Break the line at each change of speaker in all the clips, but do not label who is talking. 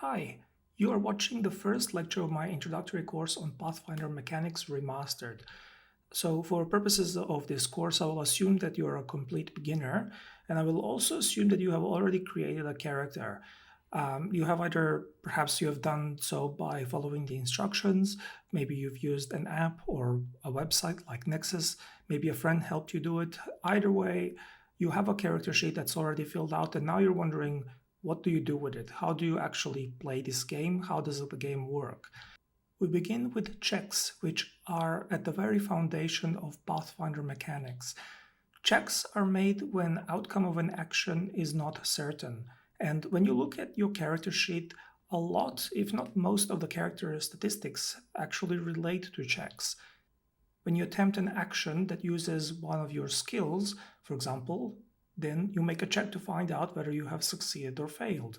Hi, you are watching the first lecture of my introductory course on Pathfinder Mechanics Remastered. So for purposes of this course, I will assume that you are a complete beginner, and I will also assume that you have already created a character. You have perhaps you have done so by following the instructions, maybe you've used an app or a website like Nexus, maybe a friend helped you do it. Either way, you have a character sheet that's already filled out, and now you're wondering, what do you do with it? How do you actually play this game? How does the game work? We begin with checks, which are at the very foundation of Pathfinder mechanics. Checks are made when outcome of an action is not certain. And when you look at your character sheet, a lot, if not most of the character statistics actually relate to checks. When you attempt an action that uses one of your skills, for example, then you make a check to find out whether you have succeeded or failed.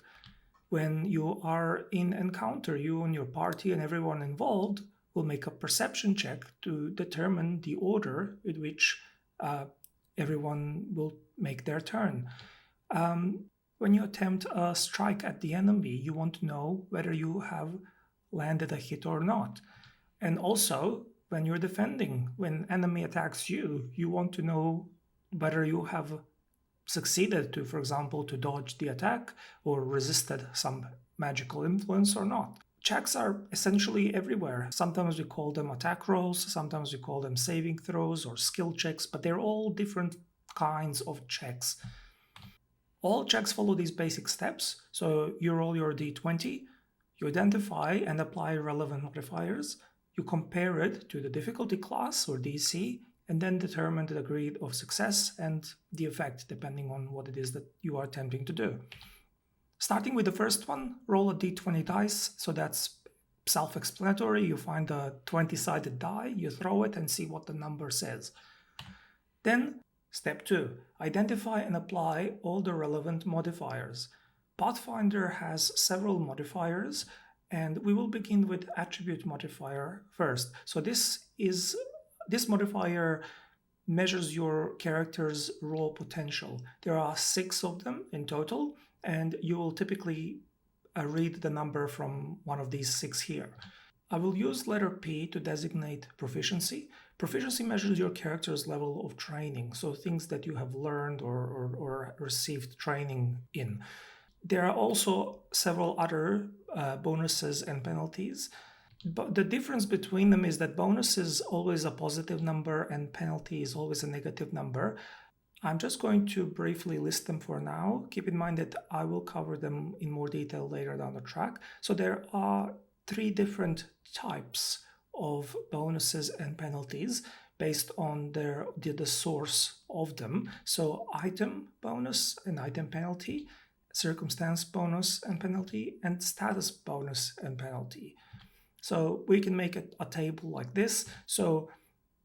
When you are in encounter, you and your party and everyone involved will make a perception check to determine the order in which everyone will make their turn. When you attempt a strike at the enemy, you want to know whether you have landed a hit or not. And also, when you're defending, when enemy attacks you, you want to know whether you have succeeded to, for example, to dodge the attack or resisted some magical influence or not. Checks are essentially everywhere. Sometimes we call them attack rolls, sometimes we call them saving throws or skill checks, but they're all different kinds of checks. All checks follow these basic steps. So you roll your d20, you identify and apply relevant modifiers, you compare it to the difficulty class or DC, and then determine the degree of success and the effect depending on what it is that you are attempting to do. Starting with the first one, roll a d20 dice, so that's self-explanatory. You find a 20-sided die, you throw it and see what the number says. Then, step 2, identify and apply all the relevant modifiers. Pathfinder has several modifiers, and we will begin with attribute modifier first. So this modifier measures your character's raw potential. There are 6 of them in total, and you will typically read the number from one of these 6 here. I will use letter P to designate proficiency. Proficiency measures your character's level of training, so things that you have learned or received training in. There are also several other bonuses and penalties. But the difference between them is that bonus is always a positive number and penalty is always a negative number. I'm just going to briefly list them for now. Keep in mind that I will cover them in more detail later down the track. So there are 3 different types of bonuses and penalties based on the source of them. So item bonus and item penalty, circumstance bonus and penalty, and status bonus and penalty. So we can make a table like this. So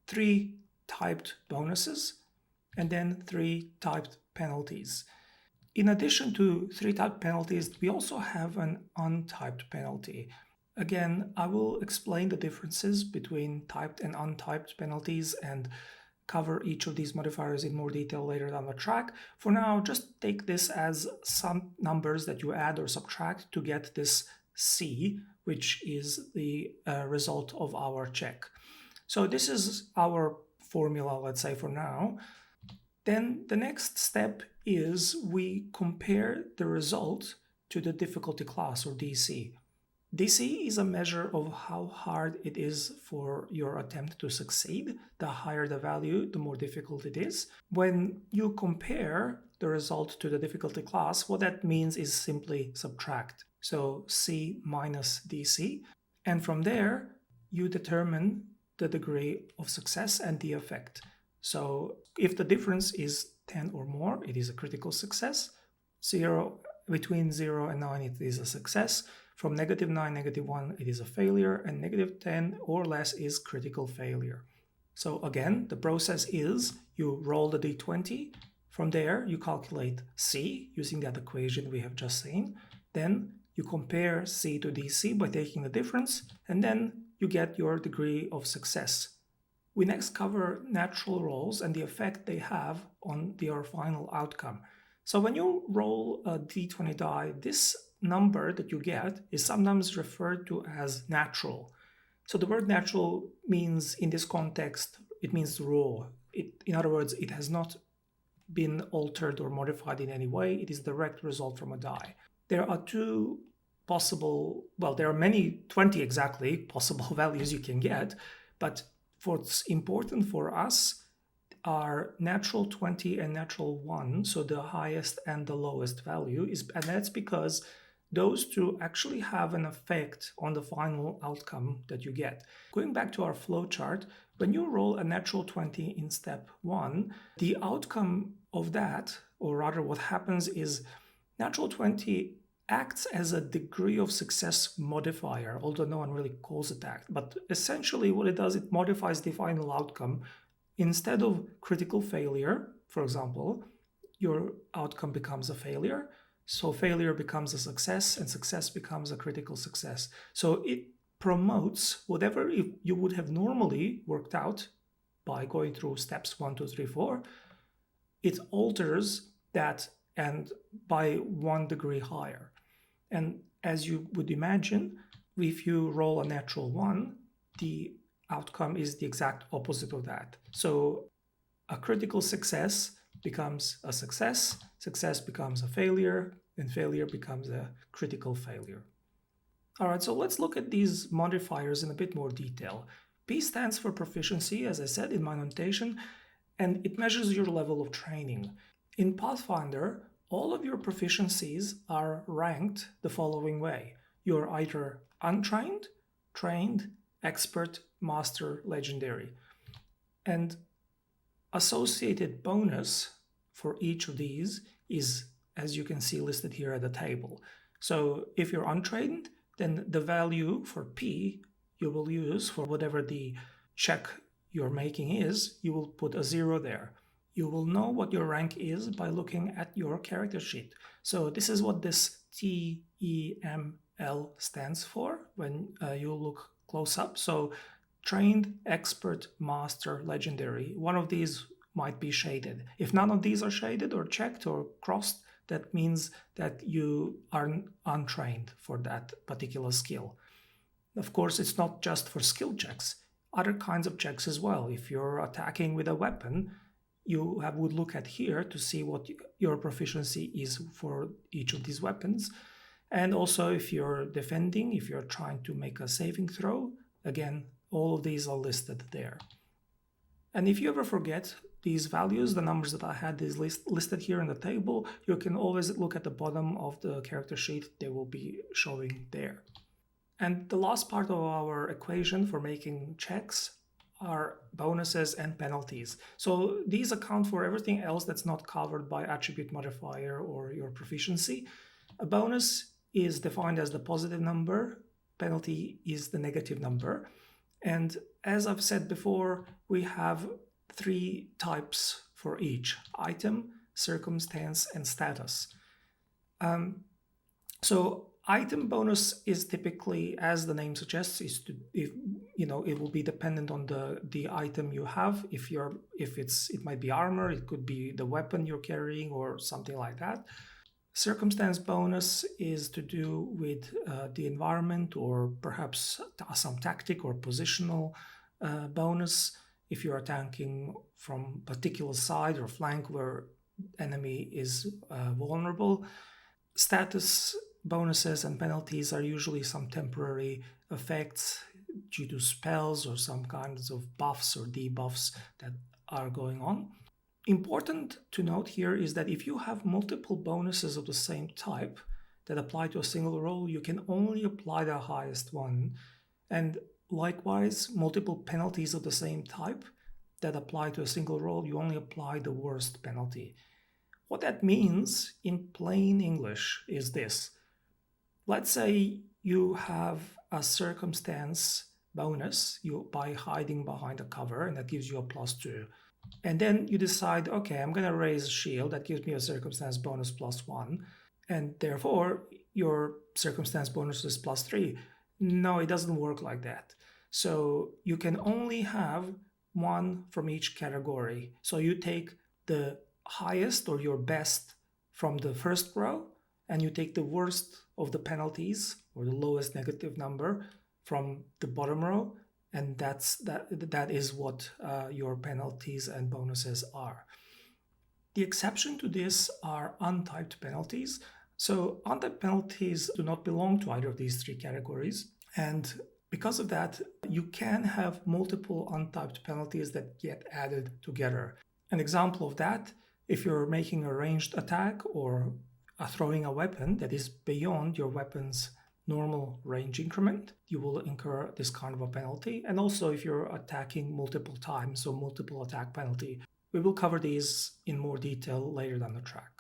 3 typed bonuses and then 3 typed penalties. In addition to 3 typed penalties, we also have an untyped penalty. Again, I will explain the differences between typed and untyped penalties and cover each of these modifiers in more detail later down the track. For now, just take this as some numbers that you add or subtract to get this C, which is the result of our check. So this is our formula, let's say, for now. Then the next step is we compare the result to the difficulty class or DC. DC is a measure of how hard it is for your attempt to succeed. The higher the value, the more difficult it is. When you compare the result to the difficulty class, what that means is simply subtract. So C minus DC. And from there, you determine the degree of success and the effect. So if the difference is 10 or more, it is a critical success. Between 0 and 9, it is a success. From -9, -1, it is a failure. And -10 or less is critical failure. So again, the process is you roll the d20. From there, you calculate C using that equation we have just seen. Then you compare C to DC by taking the difference, and then you get your degree of success. We next cover natural rolls and the effect they have on your final outcome. So when you roll a d20 die, this number that you get is sometimes referred to as natural. So the word natural means, in this context, it means raw. In other words, it has not been altered or modified in any way. It is direct result from a die. There are two possible, well, there are many, 20 exactly, possible values you can get, but what's important for us are natural 20 and natural 1, so the highest and the lowest value, and that's because those two actually have an effect on the final outcome that you get. Going back to our flowchart, when you roll a natural 20 in step 1, the outcome of that, or rather what happens is natural 20 acts as a degree of success modifier, although no one really calls it that. But essentially what it does, it modifies the final outcome. Instead of critical failure, for example, your outcome becomes a failure. So failure becomes a success, and success becomes a critical success. So it promotes whatever you would have normally worked out by going through steps 1, 2, 3, 4. It alters that and by 1 degree higher. And as you would imagine, if you roll a natural 1, the outcome is the exact opposite of that. So a critical success becomes a success, success becomes a failure, and failure becomes a critical failure. All right, so let's look at these modifiers in a bit more detail. P stands for proficiency, as I said in my notation, and it measures your level of training. In Pathfinder, all of your proficiencies are ranked the following way. You're either untrained, trained, expert, master, legendary. And associated bonus for each of these is, as you can see, listed here at the table. So if you're untrained, then the value for P you will use for whatever the check you're making is, you will put a 0 there. You will know what your rank is by looking at your character sheet. So this is what this TEML stands for when you look close up. So trained, expert, master, legendary. One of these might be shaded. If none of these are shaded or checked or crossed, that means that you are untrained for that particular skill. Of course, it's not just for skill checks, other kinds of checks as well. If you're attacking with a weapon, you would look at here to see what your proficiency is for each of these weapons. And also if you're defending, if you're trying to make a saving throw, again, all of these are listed there. And if you ever forget these values, the numbers that I had is listed here in the table, you can always look at the bottom of the character sheet. They will be showing there. And the last part of our equation for making checks are bonuses and penalties. So these account for everything else that's not covered by attribute modifier or your proficiency. A bonus is defined as the positive number, penalty is the negative number. And as I've said before, we have 3 types for each: item, circumstance, and status. So item bonus is typically, as the name suggests, it will be dependent on the item you have. It might be armor, it could be the weapon you're carrying or something like that. Circumstance bonus is to do with the environment or perhaps some tactic or positional bonus if you're attacking from particular side or flank where enemy is vulnerable. Status bonuses and penalties are usually some temporary effects due to spells or some kinds of buffs or debuffs that are going on. Important to note here is that if you have multiple bonuses of the same type that apply to a single roll, you can only apply the highest one. And likewise, multiple penalties of the same type that apply to a single roll, you only apply the worst penalty. What that means in plain English is this. Let's say you have a circumstance bonus by hiding behind a cover, and that gives you a +2. And then you decide, okay, I'm going to raise a shield that gives me a circumstance bonus +1, and therefore your circumstance bonus is +3. No, it doesn't work like that. So you can only have one from each category. So you take the highest or your best from the first row, and you take the worst of the penalties or the lowest negative number from the bottom row, and that is what your penalties and bonuses are. The exception to this are untyped penalties. So untyped penalties do not belong to either of these three categories, and because of that, you can have multiple untyped penalties that get added together. An example of that, if you're making a ranged attack or throwing a weapon that is beyond your weapon's normal range increment, you will incur this kind of a penalty. And also if you're attacking multiple times, so multiple attack penalty. We will cover these in more detail later down the track.